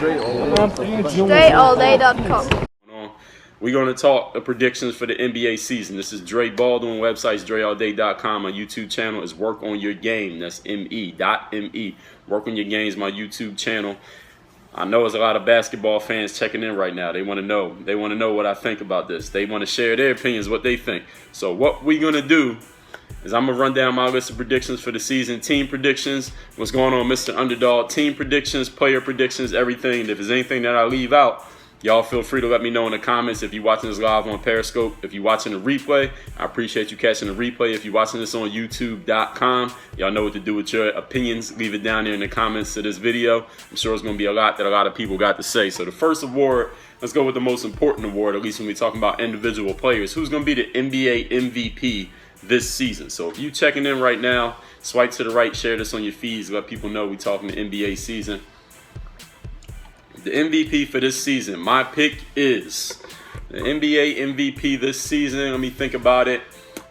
DreAllDay.com. We're going to talk the predictions for the NBA season. This is Dre Baldwin. Website's DreAllDay.com. My YouTube channel is Work On Your Game. That's ME.me. Work On Your Game's my YouTube channel. I know there's a lot of basketball fans checking in right now. They want to know. They want to know what I think about this. They want to share their opinions, what they think. So what we're going to do is I'm going to run down my list of predictions for the season. Team predictions, what's going on, Mr. Underdog. Team predictions, player predictions, everything. And if there's anything that I leave out, y'all feel free to let me know in the comments. If you're watching this live on Periscope, if you're watching the replay, I appreciate you catching the replay. If you're watching this on YouTube.com, y'all know what to do with your opinions. Leave it down there in the comments to this video. I'm sure it's going to be a lot that a lot of people got to say. So the first award, let's go with the most important award, at least when we're talking about individual players. Who's going to be the NBA MVP this season? So if you're checking in right now, swipe to the right, share this on your feeds, let people know we're talking the NBA season. The MVP for this season, my pick is the NBA MVP this season. Let me think about it.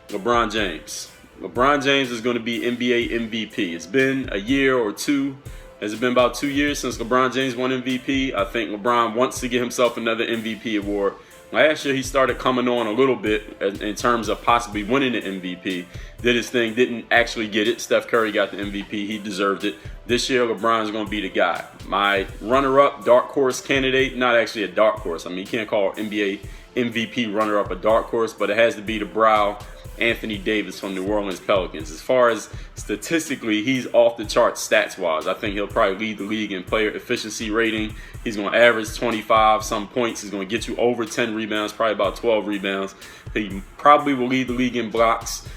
LeBron James. LeBron James is going to be NBA MVP. It's been a year or two. Has it been about 2 years since LeBron James won MVP? I think LeBron wants to get himself another MVP award. Last year, he started coming on a little bit in terms of possibly winning the MVP. Did his thing, didn't actually get it. Steph Curry got the MVP. He deserved it. This year, LeBron's going to be the guy. My runner-up, dark horse candidate, not actually a dark horse. I mean, you can't call NBA MVP runner-up a dark horse, but it has to be the brow, Anthony Davis from New Orleans Pelicans. As far as statistically, he's off the charts stats-wise. I think he'll probably lead the league in player efficiency rating. He's going to average 25 some points. He's going to get you over 10 rebounds, probably about 12 rebounds. He probably will lead the league in blocks.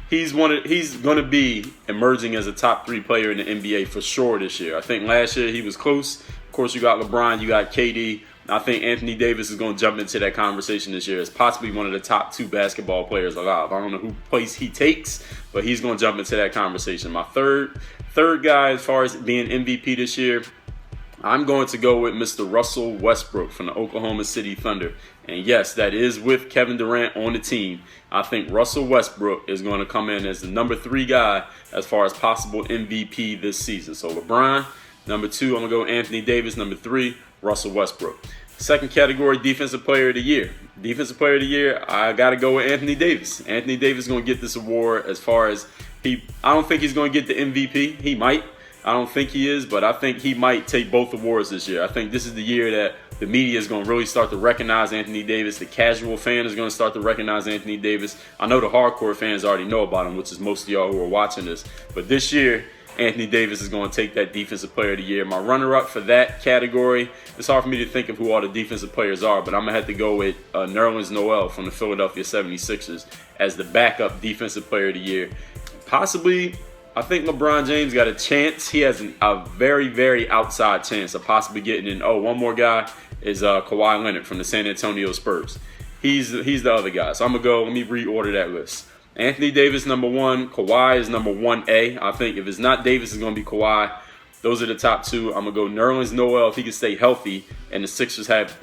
He's going to be emerging as a top 3 player in the NBA for sure this year. I think last year he was close. Of course, you got LeBron, you got KD. I think Anthony Davis is going to jump into that conversation this year as possibly one of the top 2 basketball players alive. I don't know who place he takes, but he's going to jump into that conversation. My third guy as far as being MVP this year, I'm going to go with Mr. Russell Westbrook from the Oklahoma City Thunder. And yes, that is with Kevin Durant on the team. I think Russell Westbrook is going to come in as the number 3 guy as far as possible MVP this season. So LeBron, number 2, I'm going to go Anthony Davis. Number 3, Russell Westbrook. Second category, Defensive Player of the Year. Defensive Player of the Year, I got to go with Anthony Davis. Anthony Davis is going to get this award as far as I don't think he's going to get the MVP. He might. I don't think he is, but I think he might take both awards this year. I think this is the year that the media is going to really start to recognize Anthony Davis. The casual fan is going to start to recognize Anthony Davis. I know the hardcore fans already know about him, which is most of y'all who are watching this. But this year, Anthony Davis is going to take that Defensive Player of the Year. My runner-up for that category, it's hard for me to think of who all the defensive players are, but I'm going to have to go with Nerlens Noel from the Philadelphia 76ers as the backup Defensive Player of the Year. Possibly, I think LeBron James got a chance. He has a very, very outside chance of possibly getting in. Oh, one more guy is Kawhi Leonard from the San Antonio Spurs. He's the other guy. So I'm going to go, let me reorder that list. Anthony Davis, number 1. Kawhi is number 1A. I think if it's not Davis, it's going to be Kawhi. Those are the top 2. I'm going to go Nerlens Noel if he can stay healthy and the Sixers have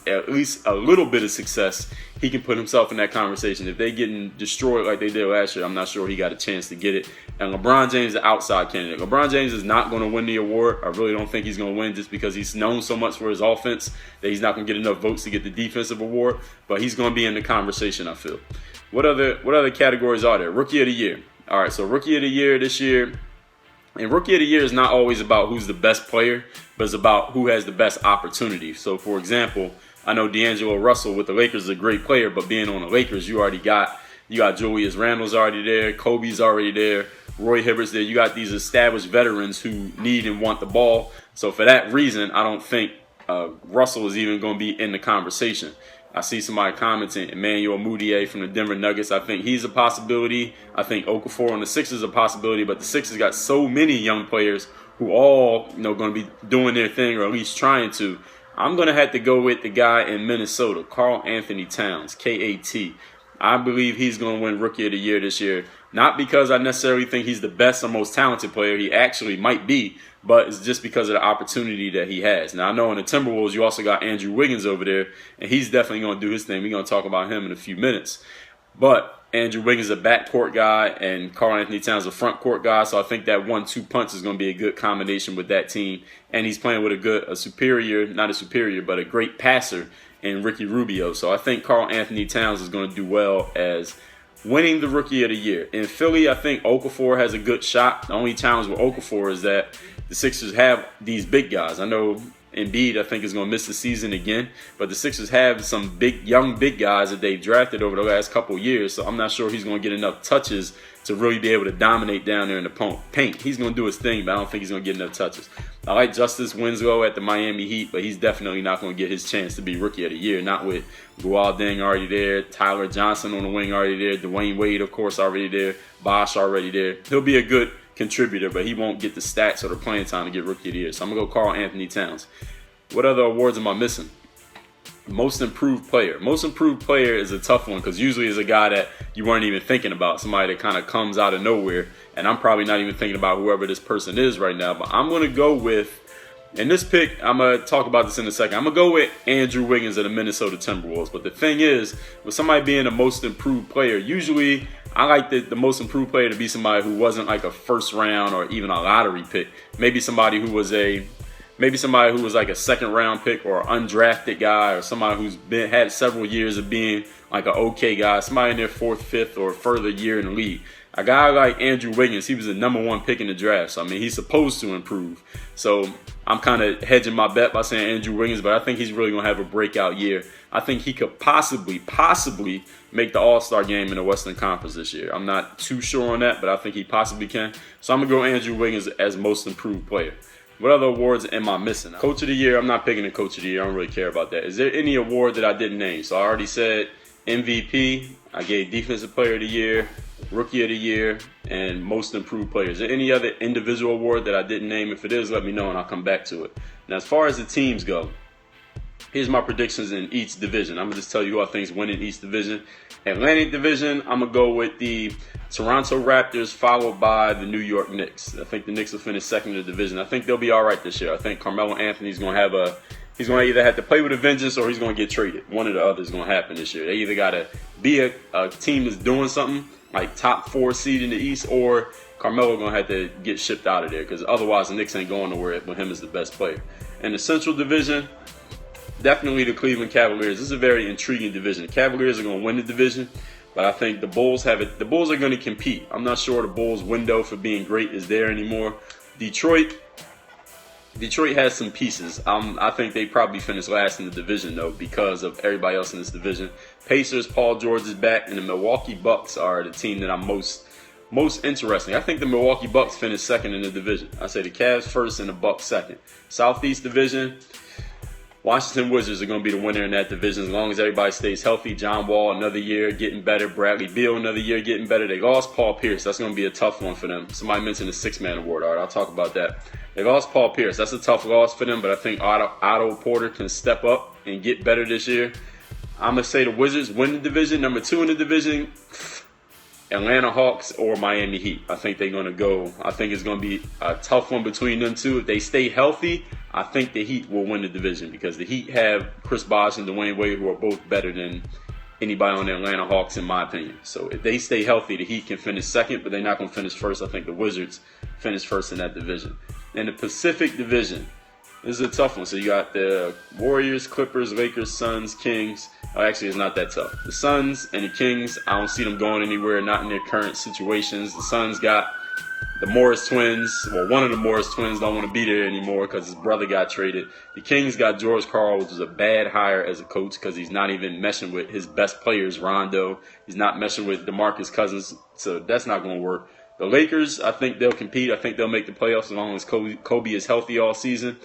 at least a little bit of success. He can put himself in that conversation. If they getting destroyed like they did last year, I'm not sure he got a chance to get it. And LeBron James is the outside candidate. LeBron James is not going to win the award. I really don't think he's going to win just because he's known so much for his offense that he's not going to get enough votes to get the defensive award. But he's going to be in the conversation, I feel. What other categories are there? Rookie of the Year. All right, so Rookie of the Year this year. And Rookie of the Year is not always about who's the best player, but it's about who has the best opportunity. So, for example, I know D'Angelo Russell with the Lakers is a great player, but being on the Lakers, you got Julius Randle's already there, Kobe's already there, Roy Hibbert's there. You got these established veterans who need and want the ball. So for that reason, I don't think Russell is even going to be in the conversation. I see somebody commenting, Emmanuel Mudiay from the Denver Nuggets. I think he's a possibility. I think Okafor on the Sixers is a possibility, but the Sixers got so many young players who all going to be doing their thing or at least trying to. I'm going to have to go with the guy in Minnesota, Karl Anthony Towns, K-A-T. I believe he's going to win Rookie of the Year this year. Not because I necessarily think he's the best or most talented player. He actually might be, but it's just because of the opportunity that he has. Now, I know in the Timberwolves, you also got Andrew Wiggins over there, and he's definitely going to do his thing. We're going to talk about him in a few minutes. But Andrew Wiggins is a backcourt guy, and Karl-Anthony Towns a front court guy. So I think that 1-2 punch is going to be a good combination with that team. And he's playing with a great passer in Ricky Rubio. So I think Karl-Anthony Towns is going to do well as winning the Rookie of the Year. In Philly, I think Okafor has a good shot. The only challenge with Okafor is that the Sixers have these big guys. I know Embiid, I think, is going to miss the season again, but the Sixers have some young big guys that they've drafted over the last couple of years, so I'm not sure he's going to get enough touches to really be able to dominate down there in the paint. He's going to do his thing, but I don't think he's going to get enough touches. I like Justice Winslow at the Miami Heat, but he's definitely not going to get his chance to be Rookie of the Year, not with Luol Deng already there, Tyler Johnson on the wing already there, Dwayne Wade, of course, already there, Bosh already there. He'll be a good contributor, but he won't get the stats or the playing time to get Rookie of the Year. So I'm going to go Karl-Anthony Towns. What other awards am I missing? Most Improved Player. Most Improved Player is a tough one because usually it's a guy that you weren't even thinking about, somebody that kind of comes out of nowhere, and I'm probably not even thinking about whoever this person is right now, but I'm going to go with, and this pick, I'm going to talk about this in a second, I'm going to go with Andrew Wiggins of the Minnesota Timberwolves. But the thing is, with somebody being the Most Improved Player, usually I like the Most Improved Player to be somebody who wasn't like a first round or even a lottery pick. Maybe somebody who was like a second round pick or an undrafted guy, or somebody who's had several years of being like an okay guy, somebody in their fourth, fifth, or further year in the league. A guy like Andrew Wiggins, he was the #1 pick in the draft. So, I mean, he's supposed to improve. So I'm kind of hedging my bet by saying Andrew Wiggins, but I think he's really going to have a breakout year. I think he could possibly make the All-Star game in the Western Conference this year. I'm not too sure on that, but I think he possibly can. So I'm going to go Andrew Wiggins as Most Improved Player. What other awards am I missing? Coach of the Year, I'm not picking a Coach of the Year. I don't really care about that. Is there any award that I didn't name? So I already said MVP. I gave Defensive Player of the Year, Rookie of the Year, and Most Improved Player. Is there any other individual award that I didn't name? If it is, let me know and I'll come back to it. Now, as far as the teams go, here's my predictions in each division. I'm going to just tell you who I think is winning each division. Atlantic Division, I'm going to go with the Toronto Raptors, followed by the New York Knicks. I think the Knicks will finish second in the division. I think they'll be all right this year. I think Carmelo Anthony's going to he's going to either have to play with a vengeance or he's going to get traded. One or the other is going to happen this year. They either got to be a team that's doing something, like top 4 seed in the East, or Carmelo going to have to get shipped out of there, because otherwise the Knicks ain't going nowhere with him as the best player. In the Central Division, definitely the Cleveland Cavaliers. This is a very intriguing division. The Cavaliers are going to win the division, but I think the Bulls have it. The Bulls are going to compete. I'm not sure the Bulls' window for being great is there anymore. Detroit has some pieces. I think they probably finish last in the division, though, because of everybody else in this division. Pacers, Paul George is back, and the Milwaukee Bucks are the team that I'm most interesting. I think the Milwaukee Bucks finish second in the division. I say the Cavs first and the Bucks second. Southeast Division, Washington Wizards are going to be the winner in that division as long as everybody stays healthy. John Wall, another year getting better. Bradley Beal, another year getting better. They lost Paul Pierce. That's going to be a tough one for them. Somebody mentioned the six-man award. All right, I'll talk about that. They lost Paul Pierce. That's a tough loss for them, but I think Otto Porter can step up and get better this year. I'm going to say the Wizards win the division. Number 2 in the division, Atlanta Hawks or Miami Heat. I think they're going to go. I think it's going to be a tough one between them two. If they stay healthy, I think the Heat will win the division, because the Heat have Chris Bosh and Dwayne Wade, who are both better than anybody on the Atlanta Hawks, in my opinion. So if they stay healthy, the Heat can finish second, but they're not going to finish first. I think the Wizards finish first in that division. In the Pacific Division, this is a tough one. So you got the Warriors, Clippers, Lakers, Suns, Kings. Actually, it's not that tough. The Suns and the Kings, I don't see them going anywhere, not in their current situations. The Suns got the Morris twins. Well, one of the Morris twins don't want to be there anymore because his brother got traded. The Kings got George Karl, which is a bad hire as a coach because he's not even meshing with his best players, Rondo. He's not meshing with DeMarcus Cousins, so that's not going to work. The Lakers, I think they'll compete. I think they'll make the playoffs as long as Kobe is healthy all season.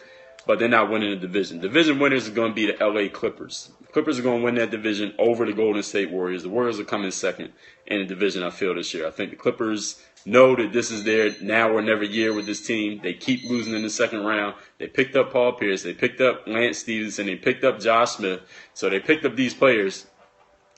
But they're not winning the division. Division winners are going to be the LA Clippers. The Clippers are going to win that division over the Golden State Warriors. The Warriors are coming second in the division, I feel, this year. I think the Clippers know that this is their now or never year with this team. They keep losing in the second round. They picked up Paul Pierce. They picked up Lance Stevenson. They picked up Josh Smith. So they picked up these players.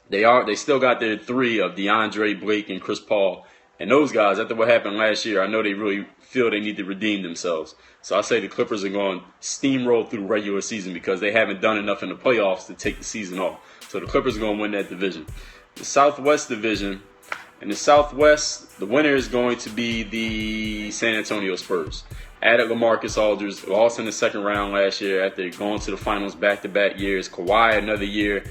They still got their 3 of DeAndre, Blake, and Chris Paul. And those guys, after what happened last year, I know they really feel they need to redeem themselves. So I say the Clippers are going to steamroll through the regular season because they haven't done enough in the playoffs to take the season off. So the Clippers are going to win that division. The Southwest Division, In the Southwest, the winner is going to be the San Antonio Spurs. Added LaMarcus Aldridge, lost in the second round last year after going to the finals back-to-back years. Kawhi, another year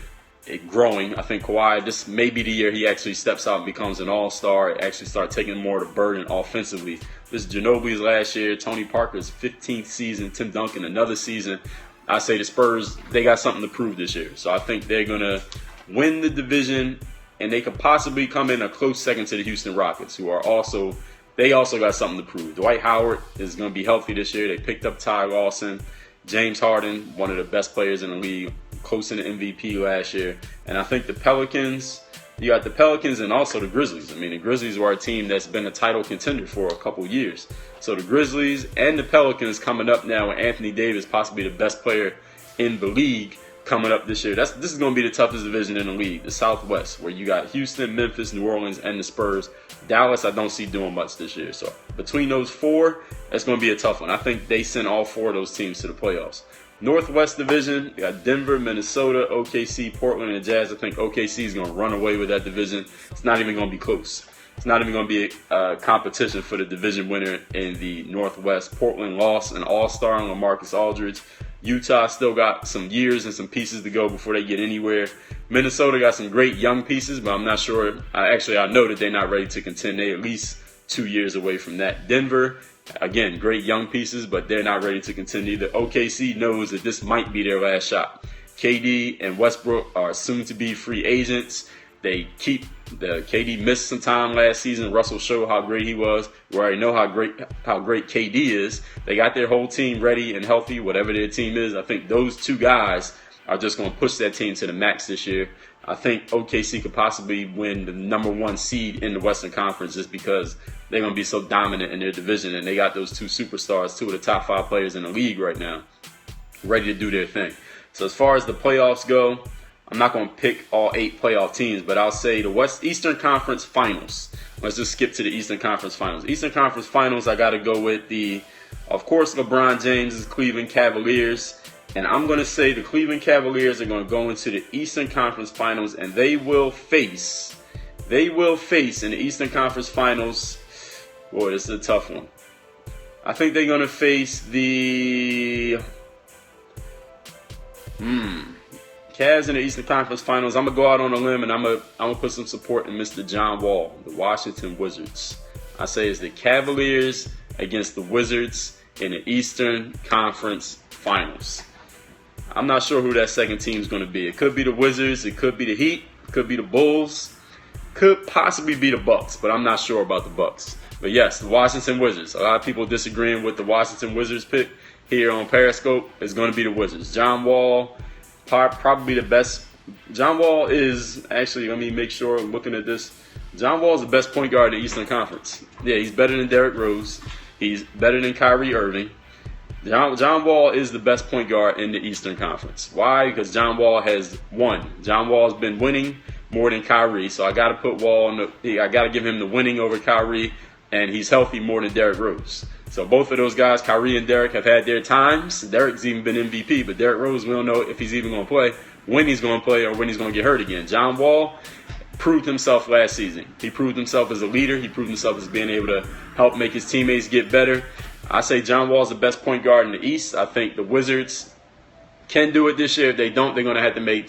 growing. I think Kawhi, this may be the year he actually steps out and becomes an all-star, actually start taking more of the burden offensively. This is Ginobili's last year, Tony Parker's 15th season, Tim Duncan another season. I say the Spurs, they got something to prove this year. So I think they're going to win the division, and they could possibly come in a close second to the Houston Rockets, who are also, they also got something to prove. Dwight Howard is going to be healthy this year. They picked up Ty Lawson. James Harden, one of the best players in the league, close in the MVP last year. And I think the Pelicans, you got the Pelicans and also the Grizzlies. I mean, the Grizzlies were a team that's been a title contender for a couple years. So the Grizzlies and the Pelicans coming up now with Anthony Davis, possibly the best player in the league, coming up this year. This is going to be the toughest division in the league, the Southwest, where you got Houston, Memphis, New Orleans, and the Spurs. Dallas, I don't see doing much this year. So between those four, that's going to be a tough one. I think they send all four of those teams to the playoffs. Northwest Division, you got Denver, Minnesota, OKC, Portland, and the Jazz. I think OKC is going to run away with that division. It's not even going to be close. It's not even going to be a competition for the division winner in the Northwest. Portland lost an all-star in LaMarcus Aldridge. Utah still got some years and some pieces to go before they get anywhere. Minnesota got some great young pieces, but I'm not sure. I know that they're not ready to contend. They're at least 2 years away from that. Denver, again, great young pieces, but they're not ready to contend either. OKC knows that this might be their last shot. KD and Westbrook are soon to be free agents. KD missed some time last season. Russell showed how great he was. We already know how great KD is. They got their whole team ready and healthy, whatever their team is. I think those two guys are just going to push that team to the max this year. I think OKC could possibly win the number one seed in the Western Conference just because they're going to be so dominant in their division, and they got those two superstars, two of the top 5 players in the league right now, ready to do their thing. So as far as the playoffs go, I'm not going to pick all 8 playoff teams, but I'll say the Eastern Conference Finals. Let's just skip to the Eastern Conference Finals. Eastern Conference Finals, I got to go with of course, LeBron James' Cleveland Cavaliers. And I'm going to say the Cleveland Cavaliers are going to go into the Eastern Conference Finals, and they will face in the Eastern Conference Finals. Boy, this is a tough one. I think they're going to face the Cavs in the Eastern Conference Finals. I'm going to go out on a limb, and I'm going to put some support in Mr. John Wall, the Washington Wizards. I say it's the Cavaliers against the Wizards in the Eastern Conference Finals. I'm not sure who that second team is going to be. It could be the Wizards. It could be the Heat. It could be the Bulls. Could possibly be the Bucks, but I'm not sure about the Bucks. But yes, the Washington Wizards. A lot of people disagreeing with the Washington Wizards pick here on Periscope. It's going to be the Wizards. John Wall, probably the best. John Wall is actually, let me make sure I'm looking at this. John Wall is the best point guard in the Eastern Conference. Yeah, he's better than Derrick Rose. He's better than Kyrie Irving. John Wall is the best point guard in the Eastern Conference. Why? Because John Wall has won. John Wall has been winning more than Kyrie, so I got to put Wall I got to give him the winning over Kyrie, and he's healthy more than Derrick Rose. So both of those guys, Kyrie and Derrick, have had their times. Derrick's even been MVP, but Derrick Rose, we don't know if he's even going to play, when he's going to play, or when he's going to get hurt again. John Wall proved himself last season. He proved himself as a leader. He proved himself as being able to help make his teammates get better. I say John Wall's the best point guard in the East. I think the Wizards can do it this year. If they don't, they're going to have to make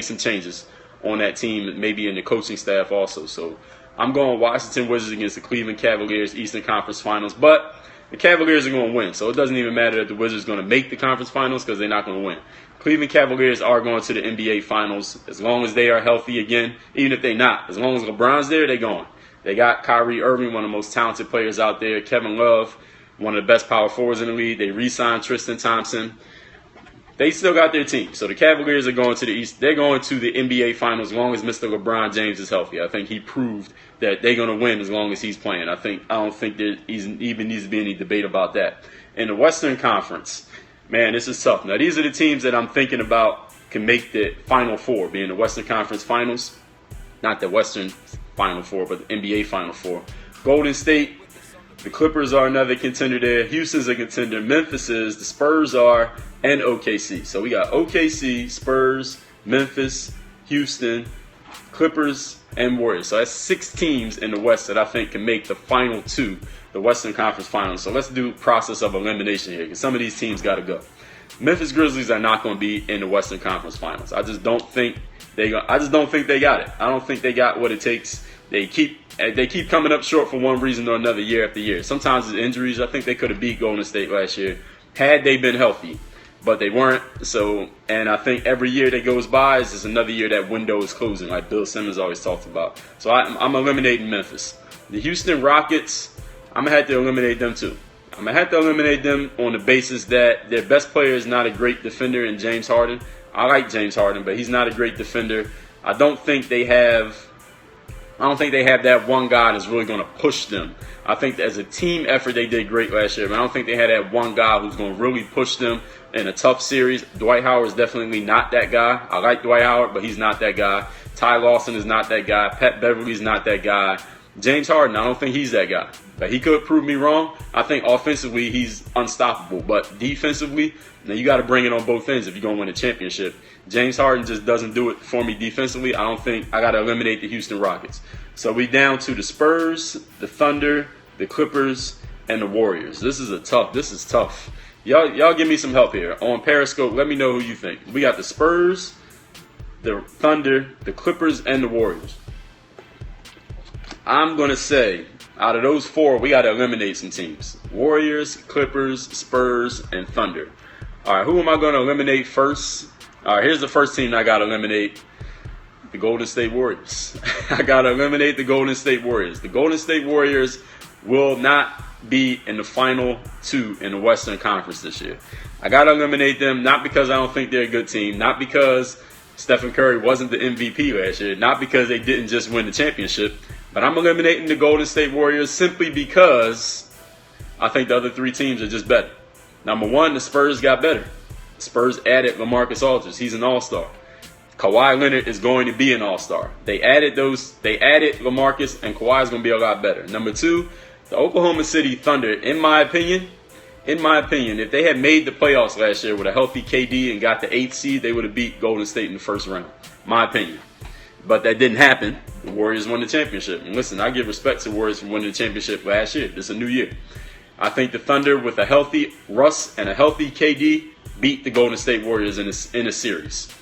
some changes on that team, maybe in the coaching staff also. So I'm going Washington Wizards against the Cleveland Cavaliers, Eastern Conference Finals. But the Cavaliers are going to win, so it doesn't even matter if the Wizards are going to make the conference finals because they're not going to win. Cleveland Cavaliers are going to the NBA Finals as long as they are healthy again. Even if they're not, as long as LeBron's there, they're going. They got Kyrie Irving, one of the most talented players out there. Kevin Love, one of the best power forwards in the league. They re-signed Tristan Thompson. They still got their team. So the Cavaliers are going to the East. They're going to the NBA Finals as long as Mr. LeBron James is healthy. I think he proved that they're going to win as long as he's playing. I don't think there even needs to be any debate about that. In the Western Conference, man, this is tough. Now, these are the teams that I'm thinking about can make the Final Four, being the Western Conference Finals. Not the Western Final Four, but the NBA Final Four. Golden State, the Clippers are another contender there. Houston's a contender. Memphis is. The Spurs are. And OKC. So we got OKC, Spurs, Memphis, Houston, Clippers, and Warriors. So that's 6 teams in the West that I think can make the final 2, the Western Conference Finals. So let's do process of elimination here, because some of these teams got to go. Memphis Grizzlies are not going to be in the Western Conference Finals. I just don't think they got it. I don't think they got what it takes. They keep coming up short for one reason or another year after year. Sometimes it's injuries. I think they could have beat Golden State last year had they been healthy, but they weren't. So, and I think every year that goes by is just another year that window is closing, like Bill Simmons always talked about. So I'm eliminating Memphis. The Houston Rockets, I'm going to have to eliminate them too. I'm going to have to eliminate them on the basis that their best player is not a great defender in James Harden. I like James Harden, but he's not a great defender. I don't think they have that one guy that's really going to push them. I think that as a team effort, they did great last year, but I don't think they had that one guy who's going to really push them in a tough series. Dwight Howard is definitely not that guy. I like Dwight Howard, but he's not that guy. Ty Lawson is not that guy. Pat Beverly's not that guy. James Harden, I don't think he's that guy. But he could prove me wrong. I think offensively, he's unstoppable. But defensively, now you got to bring it on both ends if you're going to win a championship. James Harden just doesn't do it for me defensively. I got to eliminate the Houston Rockets. So we down to the Spurs, the Thunder, the Clippers, and the Warriors. This is tough. Y'all give me some help here. On Periscope, let me know who you think. We got the Spurs, the Thunder, the Clippers, and the Warriors. I'm going to say, out of those 4, we got to eliminate some teams. Warriors, Clippers, Spurs, and Thunder. All right, who am I going to eliminate first? All right, here's the first team I got to eliminate. The Golden State Warriors. I got to eliminate the Golden State Warriors. The Golden State Warriors will not be in the final 2 in the Western Conference this year. I got to eliminate them, not because I don't think they're a good team, not because Stephen Curry wasn't the MVP last year, not because they didn't just win the championship, but I'm eliminating the Golden State Warriors simply because I think the other 3 teams are just better. Number 1, the Spurs got better. The Spurs added LaMarcus Aldridge. He's an all-star. Kawhi Leonard is going to be an all-star. They added LaMarcus, and Kawhi is going to be a lot better. Number 2, the Oklahoma City Thunder, in my opinion, if they had made the playoffs last year with a healthy KD and got the 8th seed, they would have beat Golden State in the first round. My opinion. But that didn't happen. The Warriors won the championship. And listen, I give respect to the Warriors for winning the championship last year. This is a new year. I think the Thunder, with a healthy Russ and a healthy KD, beat the Golden State Warriors in a series.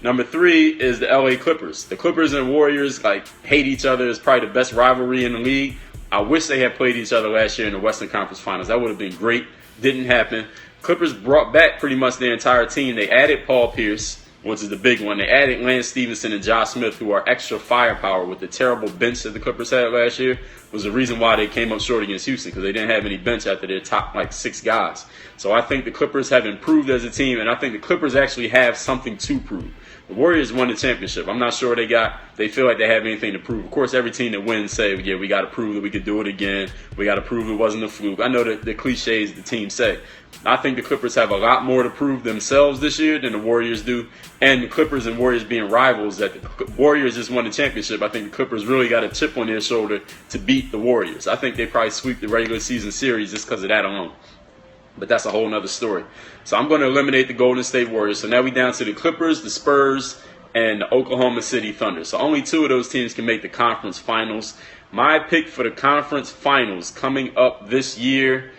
Number 3 is the LA Clippers. The Clippers and Warriors hate each other. It's probably the best rivalry in the league. I wish they had played each other last year in the Western Conference Finals. That would have been great. Didn't happen. Clippers brought back pretty much their entire team. They added Paul Pierce, which is the big one. They added Lance Stevenson and Josh Smith, who are extra firepower with the terrible bench that the Clippers had last year. Was the reason why they came up short against Houston, because they didn't have any bench after their top 6 guys. So I think the Clippers have improved as a team, and I think the Clippers actually have something to prove. The Warriors won the championship. I'm not sure they feel like they have anything to prove. Of course, every team that wins say, yeah, we got to prove that we could do it again. We got to prove it wasn't a fluke. I know the cliches the team say. I think the Clippers have a lot more to prove themselves this year than the Warriors do. And the Clippers and Warriors being rivals, that the Warriors just won the championship, I think the Clippers really got a chip on their shoulder to beat the Warriors. I think they probably sweep the regular season series just because of that alone. But that's a whole nother story. So I'm going to eliminate the Golden State Warriors. So now we down to the Clippers, the Spurs, and the Oklahoma City Thunder. So only 2 of those teams can make the conference finals. My pick for the conference finals coming up this year,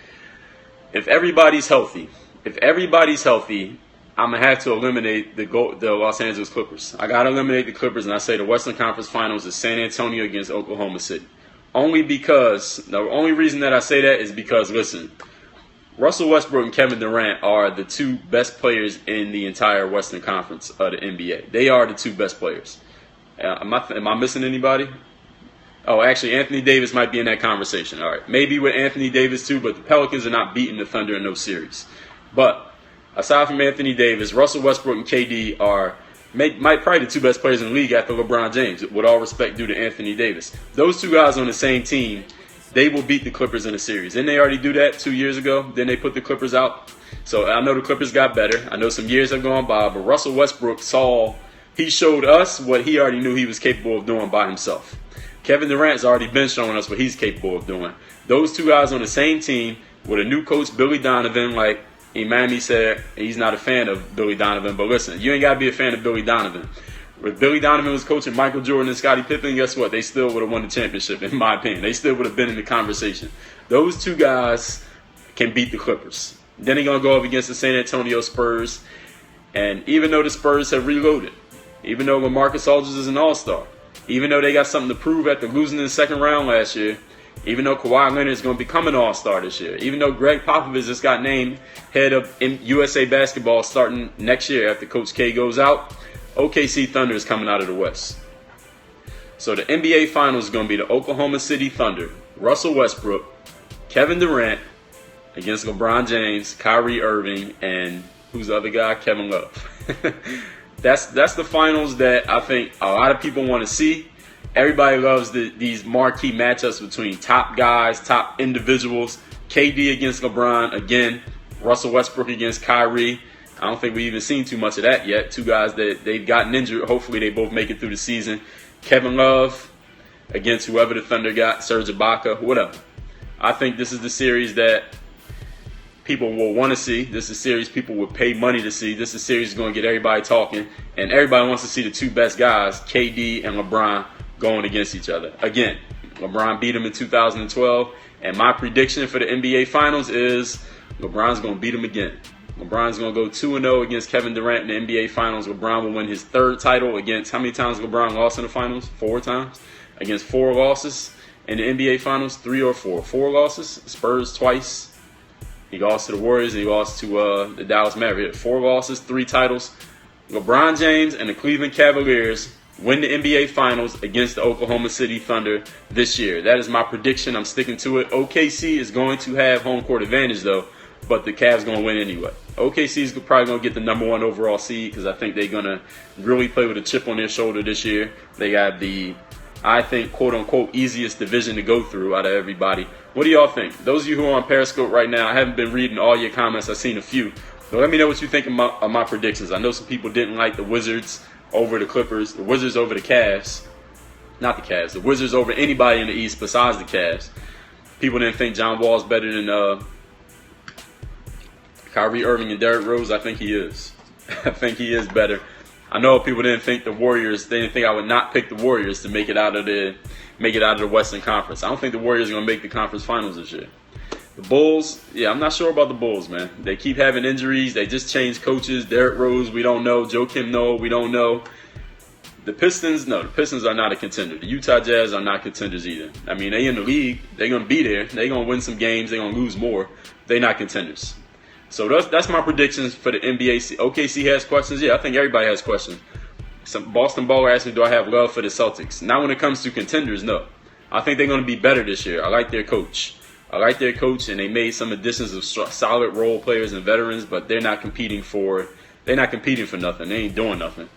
if everybody's healthy, I'm going to have to eliminate the Los Angeles Clippers. I got to eliminate the Clippers, and I say the Western Conference Finals is San Antonio against Oklahoma City. The only reason that I say that is because, listen, Russell Westbrook and Kevin Durant are the 2 best players in the entire Western Conference of the NBA. They are the 2 best players. Am I missing anybody? Oh, actually, Anthony Davis might be in that conversation. All right, maybe with Anthony Davis too, but the Pelicans are not beating the Thunder in those series. But aside from Anthony Davis, Russell Westbrook and KD are probably the 2 best players in the league after LeBron James, with all respect due to Anthony Davis. Those 2 guys on the same team, they will beat the Clippers in a series. Didn't they already do that 2 years ago? Then they put the Clippers out. So I know the Clippers got better. I know some years have gone by, but Russell Westbrook showed us what he already knew he was capable of doing by himself. Kevin Durant's already been showing us what he's capable of doing. Those 2 guys on the same team with a new coach, Billy Donovan, like Imani said, he's not a fan of Billy Donovan, but listen, you ain't got to be a fan of Billy Donovan. If Billy Donovan was coaching Michael Jordan and Scottie Pippen, guess what? They still would have won the championship, in my opinion. They still would have been in the conversation. Those two guys can beat the Clippers. Then they're going to go up against the San Antonio Spurs. And even though the Spurs have reloaded, even though LaMarcus Aldridge is an all-star, even though they got something to prove after losing in the second round last year, even though Kawhi Leonard is going to become an all-star this year, even though Greg Popovich just got named head of USA Basketball starting next year after Coach K goes out, OKC Thunder is coming out of the West. So the NBA Finals is going to be the Oklahoma City Thunder, Russell Westbrook, Kevin Durant against LeBron James, Kyrie Irving, and who's the other guy? Kevin Love. That's the finals that I think a lot of people want to see. Everybody loves these marquee matchups between top guys, top individuals. KD against LeBron, again, Russell Westbrook against Kyrie. I don't think we've even seen too much of that yet. Two guys that they've gotten injured. Hopefully they both make it through the season. Kevin Love against whoever the Thunder got, Serge Ibaka, whatever. I think this is the series that people will want to see. This is a series people would pay money to see. This is a series that's going to get everybody talking. And everybody wants to see the two best guys, KD and LeBron, going against each other. Again, LeBron beat him in 2012. And my prediction for the NBA Finals is LeBron's going to beat him again. LeBron's going to go 2-0 against Kevin Durant in the NBA Finals. LeBron will win his third title against, how many times LeBron lost in the Finals? 4 times. Against 4 losses in the NBA Finals, 3 or 4. 4 losses, Spurs twice. He lost to the Warriors and he lost to the Dallas Mavericks. 4 losses, 3 titles. LeBron James and the Cleveland Cavaliers win the NBA Finals against the Oklahoma City Thunder this year. That is my prediction. I'm sticking to it. OKC is going to have home court advantage, though, but the Cavs going to win anyway. OKC is probably going to get the number 1 overall seed because I think they're going to really play with a chip on their shoulder this year. They got the, I think, quote-unquote, easiest division to go through out of everybody. What do y'all think? Those of you who are on Periscope right now, I haven't been reading all your comments. I've seen a few. So let me know what you think of my predictions. I know some people didn't like the Wizards over the Clippers, the Wizards over the Cavs. Not the Cavs. The Wizards over anybody in the East besides the Cavs. People didn't think John Wall's better than Kyrie Irving and Derrick Rose. I think he is. I think he is better. I know people didn't think the Warriors. They didn't think I would not pick the Warriors to make it out of the Western Conference. I don't think the Warriors are going to make the conference finals this year. The Bulls, yeah, I'm not sure about the Bulls, man. They keep having injuries. They just changed coaches. Derrick Rose, we don't know. Joakim Noah, we don't know. The Pistons, no, the Pistons are not a contender. The Utah Jazz are not contenders either. I mean, they in the league. They're going to be there. They're going to win some games. They're going to lose more. They're not contenders. So that's my predictions for the NBA. OKC has questions. Yeah, I think everybody has questions. Some Boston Baller asked me, do I have love for the Celtics? Not when it comes to contenders, no. I think they're going to be better this year. I like their coach. And they made some additions of solid role players and veterans, but they're not competing for nothing. They ain't doing nothing.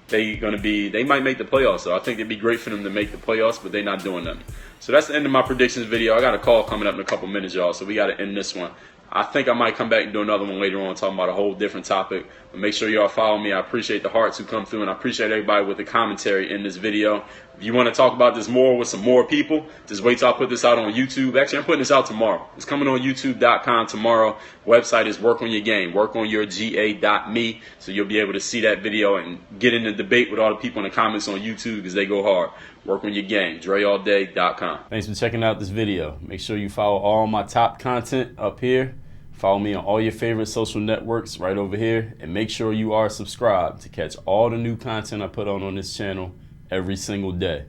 They might make the playoffs, so I think it'd be great for them to make the playoffs, but they're not doing nothing. So that's the end of my predictions video. I got a call coming up in a couple minutes, y'all, so we got to end this one. I think I might come back and do another one later on talking about a whole different topic. But make sure y'all follow me. I appreciate the hearts who come through, and I appreciate everybody with the commentary in this video. If you want to talk about this more with some more people, just wait till I put this out on YouTube. Actually, I'm putting this out tomorrow. It's coming on YouTube.com tomorrow. Website is Work On Your Game, workonyourga.me. So you'll be able to see that video and get in the debate with all the people in the comments on YouTube because they go hard. Work on your game, DreAllDay.com. Thanks for checking out this video. Make sure you follow all my top content up here. Follow me on all your favorite social networks right over here. And make sure you are subscribed to catch all the new content I put on this channel every single day.